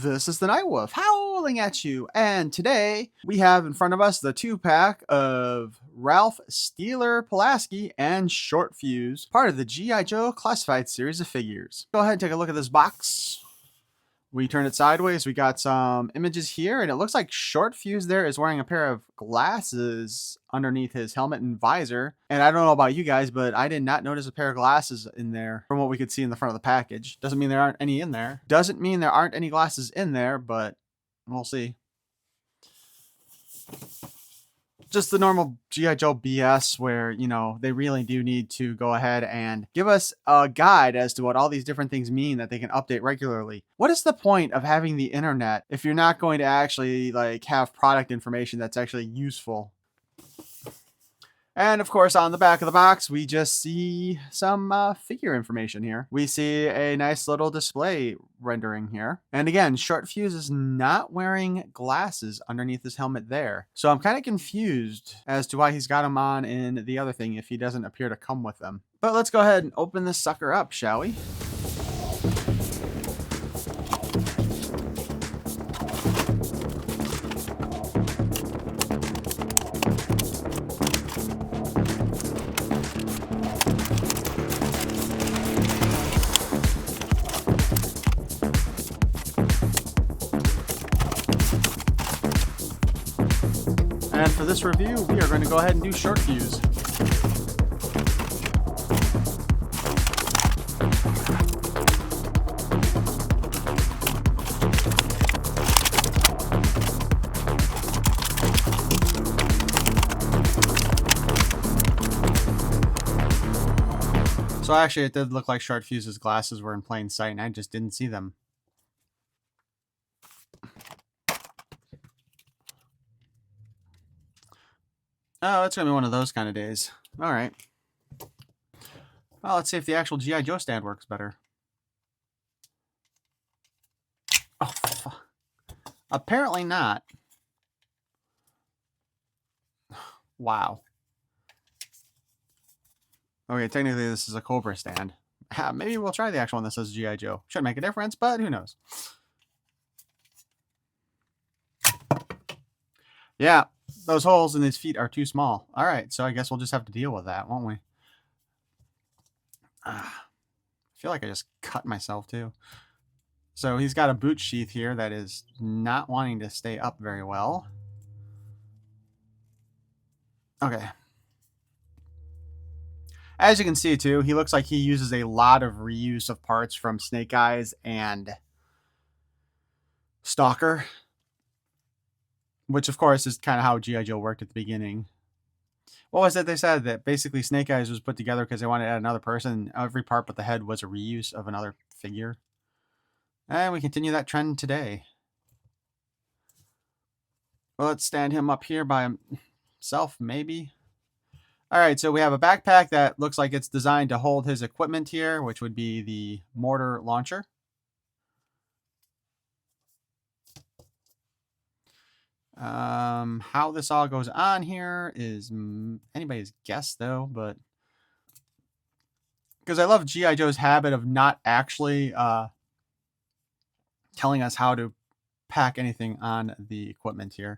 This is the Night Wolf howling at you, and today we have in front of us the 2-pack of Ralph Steeler Pulaski and Shortfuse, part of the G.I. Joe Classified series of figures. Go ahead and take a look at this box. We turn it sideways, we got some images here, and it looks like Shortfuse there is wearing a pair of glasses underneath his helmet and visor. And I don't know about you guys, but I did not notice a pair of glasses in there from what we could see in the front of the package. Doesn't mean there aren't any in there. Doesn't mean there aren't any glasses in there, but we'll see. Just the normal G.I. Joe BS where, you know, they really do need to go ahead and give us a guide as to what all these different things mean that they can update regularly. What is the point of having the internet if you're not going to actually like have product information that's actually useful? And of course, on the back of the box, we just see some figure information here. We see a nice little display rendering here. And again, Shortfuse is not wearing glasses underneath his helmet there. So I'm kind of confused as to why he's got them on in the other thing if he doesn't appear to come with them. But let's go ahead and open this sucker up, shall we? And for this review, we are going to go ahead and do Shortfuse. So actually, it did look like Shortfuse's glasses were in plain sight, and I just didn't see them. Oh, it's going to be one of those kind of days. All right. Well, let's see if the actual G.I. Joe stand works better. Oh, apparently not. Wow. Okay, technically this is a Cobra stand. Maybe we'll try the actual one that says G.I. Joe. Should make a difference, but who knows. Yeah, those holes in his feet are too small. All right, so I guess we'll just have to deal with that, won't we? I feel like I just cut myself too. So he's got a boot sheath here that is not wanting to stay up very well. Okay. As you can see too, he looks like he uses a lot of reuse of parts from Snake Eyes and Stalker. Which, of course, is kind of how G.I. Joe worked at the beginning. What was it they said? That basically Snake Eyes was put together because they wanted to add another person. Every part but the head was a reuse of another figure. And we continue that trend today. Well, let's stand him up here by himself, maybe. All right, so we have a backpack that looks like it's designed to hold his equipment here, which would be the mortar launcher. How this all goes on here is anybody's guess, though, but because I love G.I. Joe's habit of not actually telling us how to pack anything on the equipment here.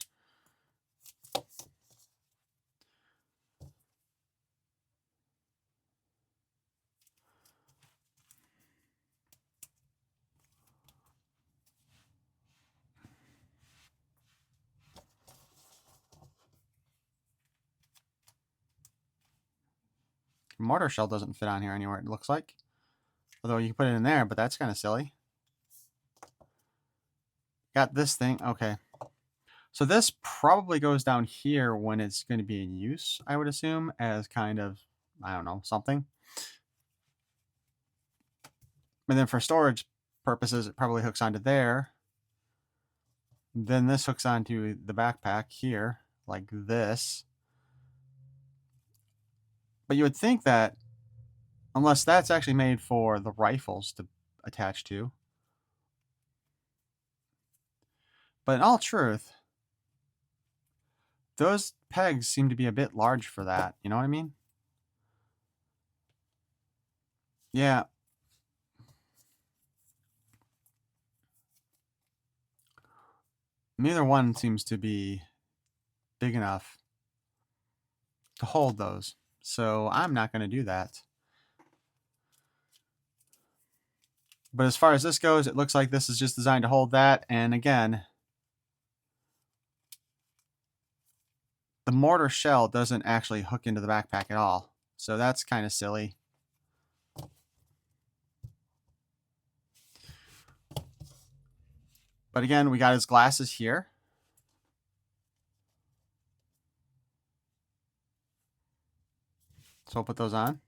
Mortar shell doesn't fit on here anywhere, it looks like. Although you can put it in there, but that's kind of silly. Got this thing. Okay. So this probably goes down here when it's going to be in use, I would assume, as kind of, I don't know, something. And then for storage purposes, it probably hooks onto there. Then this hooks onto the backpack here, like this. But you would think that, unless that's actually made for the rifles to attach to. But in all truth, those pegs seem to be a bit large for that. You know what I mean? Yeah. Neither one seems to be big enough to hold those. So I'm not going to do that. But as far as this goes, it looks like this is just designed to hold that. And again, the mortar shell doesn't actually hook into the backpack at all. So that's kind of silly. But again, we got his glasses here. So we'll put those on.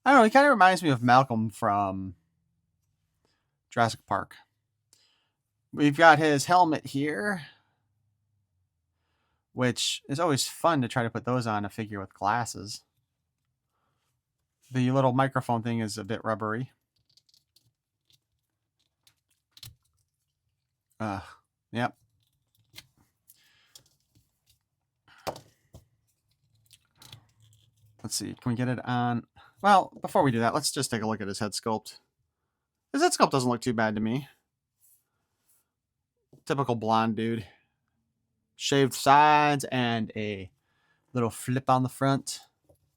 I don't know, he kind of reminds me of Malcolm from Jurassic Park. We've got his helmet here, which is always fun to try to put those on a figure with glasses. The little microphone thing is a bit rubbery. Yep. Let's see, can we get it on? Well, before we do that, let's just take a look at his head sculpt. His head sculpt doesn't look too bad to me. Typical blonde dude. Shaved sides and a little flip on the front.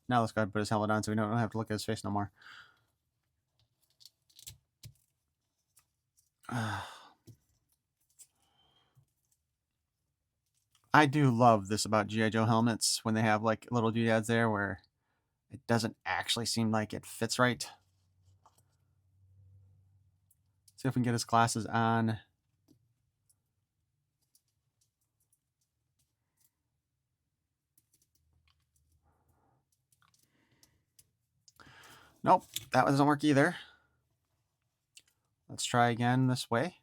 Now let's go ahead and put his helmet on so we don't have to look at his face no more. I do love this about G.I. Joe helmets when they have like little doodads there where it doesn't actually seem like it fits right. See if we can get his glasses on. Nope, that doesn't work either. Let's try again this way.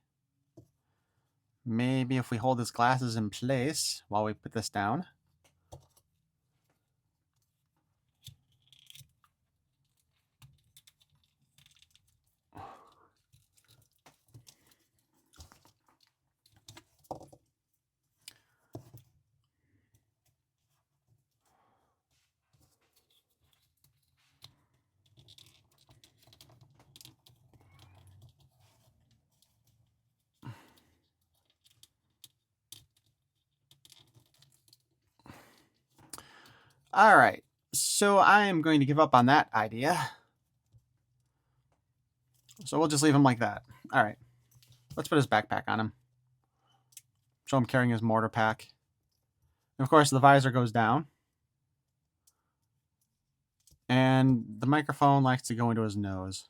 Maybe if we hold his glasses in place while we put this down. All right, so I am going to give up on that idea. So we'll just leave him like that. All right, let's put his backpack on him. Show him carrying his mortar pack. And of course, the visor goes down. And the microphone likes to go into his nose.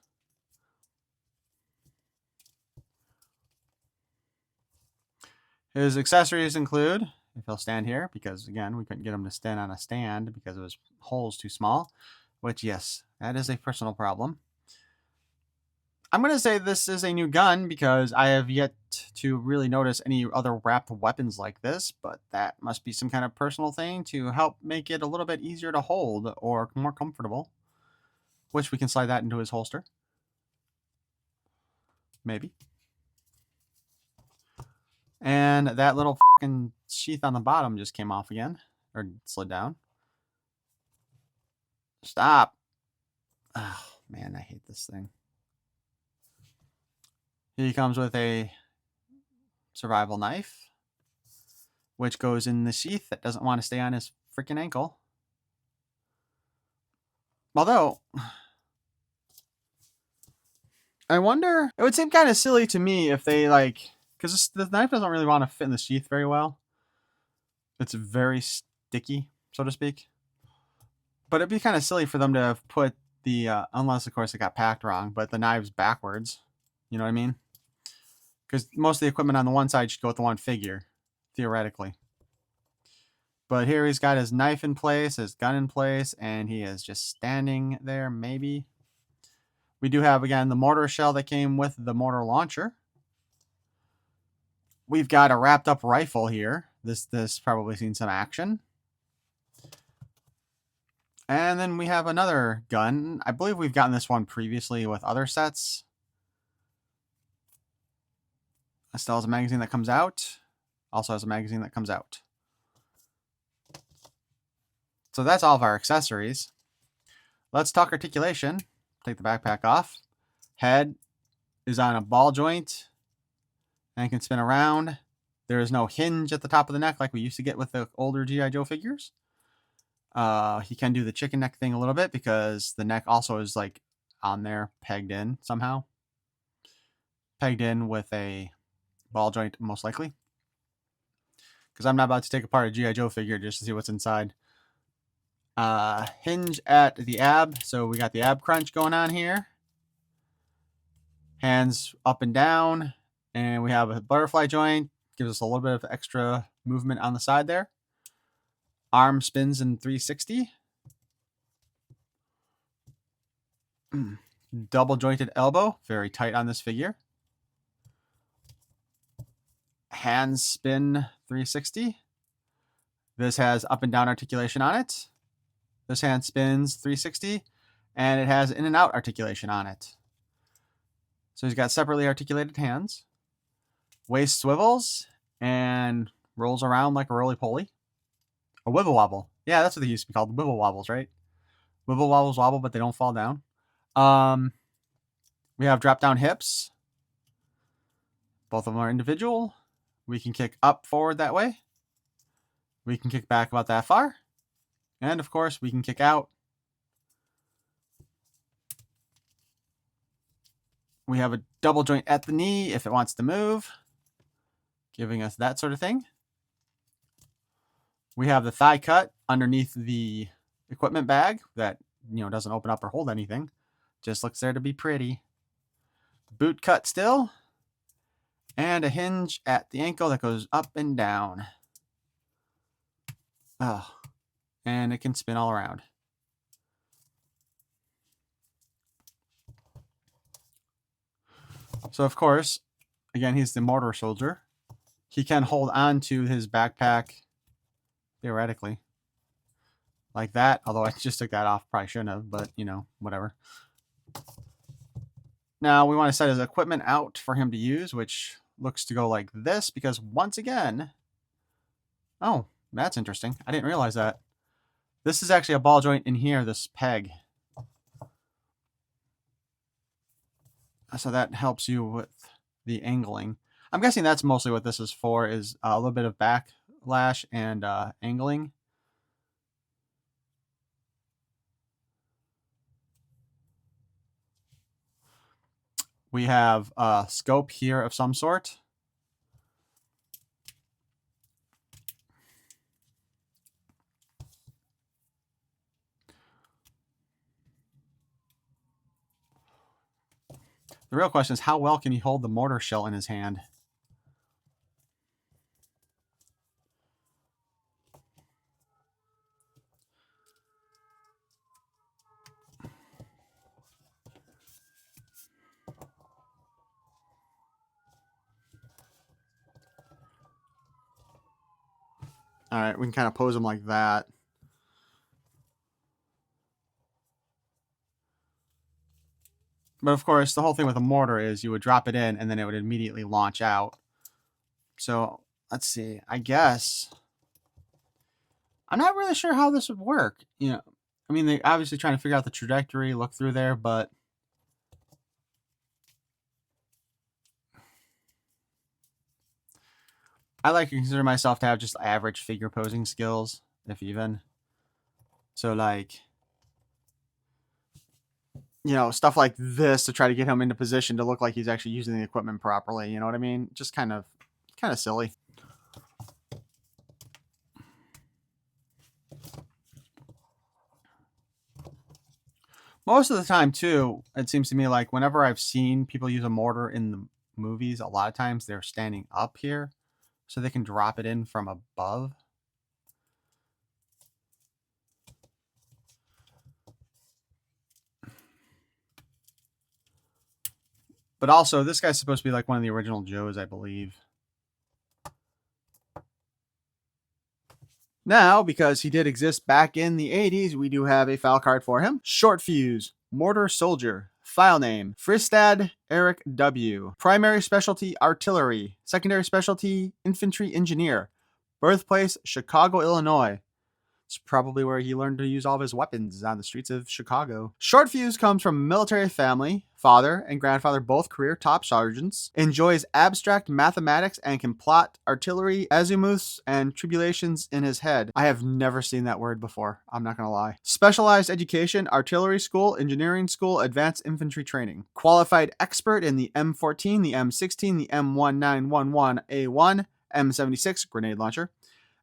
His accessories include, if he'll stand here, because again, we couldn't get him to stand on a stand because of his hole's too small, which yes, that is a personal problem. I'm going to say this is a new gun because I have yet to really notice any other wrapped weapons like this, but that must be some kind of personal thing to help make it a little bit easier to hold or more comfortable, which we can slide that into his holster. Maybe. And that little fucking sheath on the bottom just came off again, or slid down. Stop. Oh, man, I hate this thing. He comes with a survival knife, which goes in the sheath that doesn't want to stay on his freaking ankle. Although, I wonder, it would seem kind of silly to me if they like, because the knife doesn't really want to fit in the sheath very well. It's very sticky, so to speak. But it'd be kind of silly for them to have put the, unless of course it got packed wrong, but the knives backwards. You know what I mean? Because most of the equipment on the one side should go with the one figure, theoretically. But here he's got his knife in place, his gun in place, and he is just standing there, maybe. We do have, again, the mortar shell that came with the mortar launcher. We've got a wrapped up rifle here. This probably seen some action. And then we have another gun. I believe we've gotten this one previously with other sets. It still has a magazine that comes out. Also has a magazine that comes out. So that's all of our accessories. Let's talk articulation. Take the backpack off. Head is on a ball joint and can spin around. There is no hinge at the top of the neck like we used to get with the older G.I. Joe figures. He can do the chicken neck thing a little bit because the neck also is like on there, pegged in somehow. Pegged in with a ball joint, most likely. Because I'm not about to take apart a G.I. Joe figure just to see what's inside. Hinge at the ab. So we got the ab crunch going on here. Hands up and down. And we have a butterfly joint. Gives us a little bit of extra movement on the side there. Arm spins in 360. Double jointed elbow. Very tight on this figure. Hands spin 360. This has up and down articulation on it. This hand spins 360. And it has in and out articulation on it. So he's got separately articulated hands. Waist swivels and rolls around like a roly-poly. A wibble wobble. Yeah, that's what they used to be called. Wibble wobbles, right? Wibble wobbles wobble, but they don't fall down. We have drop down hips. Both of them are individual. We can kick up forward that way. We can kick back about that far. And of course, we can kick out. We have a double joint at the knee if it wants to move, giving us that sort of thing. We have the thigh cut underneath the equipment bag that, doesn't open up or hold anything. Just looks there to be pretty. Boot cut still. And a hinge at the ankle that goes up and down. Oh, and it can spin all around. So, of course, again, he's the mortar soldier. He can hold on to his backpack, theoretically, like that. Although I just took that off. Probably shouldn't have, but, whatever. Now, we want to set his equipment out for him to use, which looks to go like this, because once again... Oh, that's interesting. I didn't realize that. This is actually a ball joint in here, this peg. So that helps you with the angling. I'm guessing that's mostly what this is for, is a little bit of backlash and angling. We have a scope here of some sort. The real question is, how well can he hold the mortar shell in his hand? All right, we can kind of pose him like that. But of course, the whole thing with a mortar is you would drop it in and then it would immediately launch out. So let's see. I guess I'm not really sure how this would work. I mean, they're obviously trying to figure out the trajectory, look through there, but I like to consider myself to have just average figure posing skills, if even. So like, stuff like this to try to get him into position to look like he's actually using the equipment properly. You know what I mean? Just kind of silly. Most of the time, too, it seems to me like whenever I've seen people use a mortar in the movies, a lot of times they're standing up here so they can drop it in from above. But also, this guy's supposed to be like one of the original Joes, I believe. Now, because he did exist back in the 80s, we do have a file card for him. Shortfuse, Mortar Soldier. File name, Freistadt Eric W. Primary specialty, artillery. Secondary specialty, infantry engineer. Birthplace, Chicago, Illinois. It's probably where he learned to use all of his weapons on the streets of Chicago. Shortfuse comes from a military family. Father and grandfather, both career top sergeants, enjoys abstract mathematics and can plot artillery azimuths and tribulations in his head. I have never seen that word before. I'm not going to lie. Specialized education, artillery school, engineering school, advanced infantry training. Qualified expert in the M14, the M16, the M1911A1, M76 grenade launcher.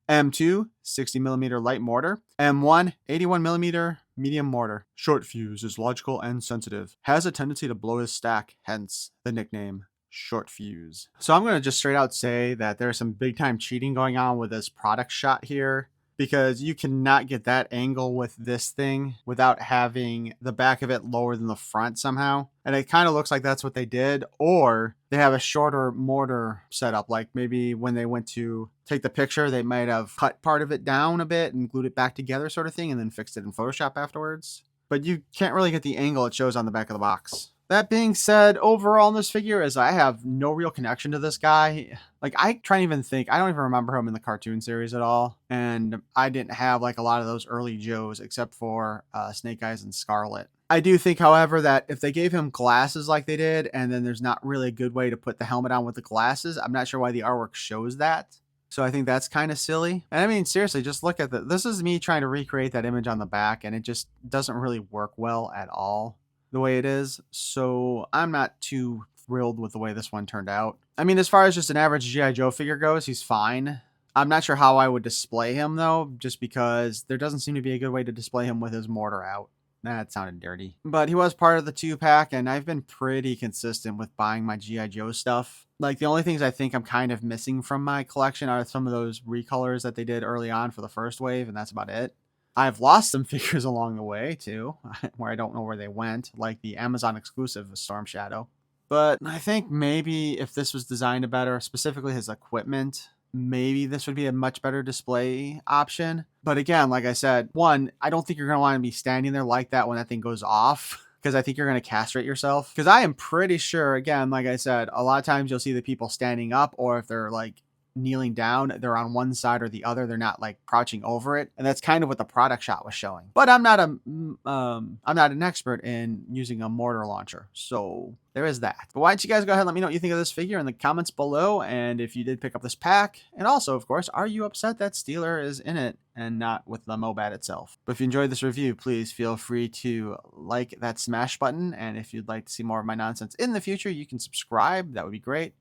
M2, 60mm light mortar. M1, 81mm medium mortar. Shortfuse is logical and sensitive. Has a tendency to blow his stack, hence the nickname Shortfuse. So I'm going to just straight out say that there's some big time cheating going on with this product shot here, because you cannot get that angle with this thing without having the back of it lower than the front somehow. And it kind of looks like that's what they did, or they have a shorter mortar setup. Like maybe when they went to take the picture, they might have cut part of it down a bit and glued it back together sort of thing, and then fixed it in Photoshop afterwards. But you can't really get the angle it shows on the back of the box. That being said, overall in this figure is I have no real connection to this guy. Like, I try and even think, I don't even remember him in the cartoon series at all. And I didn't have like a lot of those early Joes except for Snake Eyes and Scarlet. I do think, however, that if they gave him glasses like they did, and then there's not really a good way to put the helmet on with the glasses, I'm not sure why the artwork shows that. So I think that's kind of silly. And I mean, seriously, just look at this is me trying to recreate that image on the back, and it just doesn't really work well at all the way it is. So I'm not too thrilled with the way this one turned out. I mean, as far as just an average G.I. Joe figure goes, he's fine. I'm not sure how I would display him though, just because there doesn't seem to be a good way to display him with his mortar out. That sounded dirty. But he was part of the 2-pack, and I've been pretty consistent with buying my G.I. Joe stuff. Like, the only things I think I'm kind of missing from my collection are some of those recolors that they did early on for the first wave, and that's about it. I've lost some figures along the way, too, where I don't know where they went, like the Amazon exclusive Storm Shadow. But I think maybe if this was designed better, specifically his equipment, maybe this would be a much better display option. But again, like I said, one, I don't think you're going to want to be standing there like that when that thing goes off, because I think you're going to castrate yourself. Because I am pretty sure, again, like I said, a lot of times you'll see the people standing up, or if they're like kneeling down, they're on one side or the other, they're not like crouching over it, and that's kind of what the product shot was showing. But I'm not an expert in using a mortar launcher, so there is that. But why don't you guys go ahead and let me know what you think of this figure in the comments below, and if you did pick up this pack, and also, of course, are you upset that Steeler is in it and not with the Mobat itself? But if you enjoyed this review, please feel free to like that smash button, and if you'd like to see more of my nonsense in the future, you can subscribe. That would be great.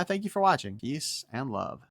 Thank you for watching. Peace and love.